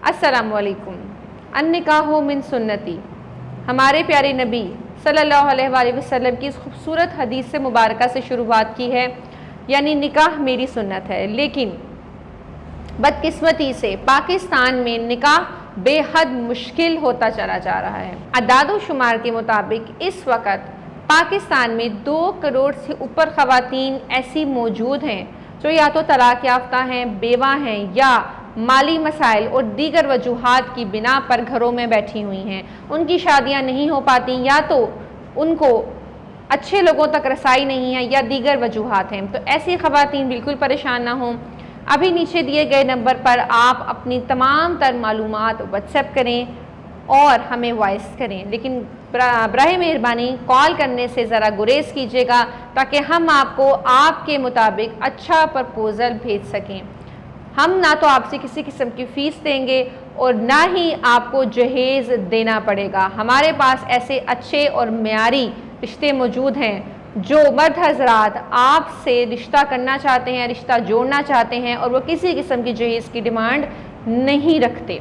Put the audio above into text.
अस्सलामुअलैकुम। अन्निकाहु मिन सुन्नती, हमारे प्यारे नबी सल्लल्लाहु अलैहि वसल्लम की इस खूबसूरत हदीस से मुबारका से शुरुआत की है, यानी निकाह मेरी सुन्नत है। लेकिन बदकिस्मती से पाकिस्तान में निकाह बेहद मुश्किल होता चला जा रहा है। अदाद शुमार के मुताबिक इस वक्त पाकिस्तान में 2 करोड़ से ऊपर ख़वातीन ऐसी मौजूद हैं जो या तो तलाक याफ्ता हैं, बेवा हैं, या माली मसाइल और दीगर वजूहात की बिना पर घरों में बैठी हुई हैं। उनकी शादियां नहीं हो पाती, या तो उनको अच्छे लोगों तक रसाई नहीं है, या दीगर वजूहात हैं। तो ऐसी ख़वातीन बिल्कुल परेशान ना हों। अभी नीचे दिए गए नंबर पर आप अपनी तमाम तर मालूमात व्हाट्सएप करें और हमें वॉइस करें, लेकिन बराए मेहरबानी कॉल करने से ज़रा गुरेज कीजिएगा ताकि हम आपको आपके मुताबिक अच्छा प्रपोज़ल भेज सकें। हम ना तो आपसे किसी किस्म की फ़ीस देंगे और ना ही आपको जहेज़ देना पड़ेगा। हमारे पास ऐसे अच्छे और मेयारी रिश्ते मौजूद हैं जो मर्द हजरात आपसे रिश्ता करना चाहते हैं, रिश्ता जोड़ना चाहते हैं, और वो किसी किस्म की जहेज़ की डिमांड नहीं रखते।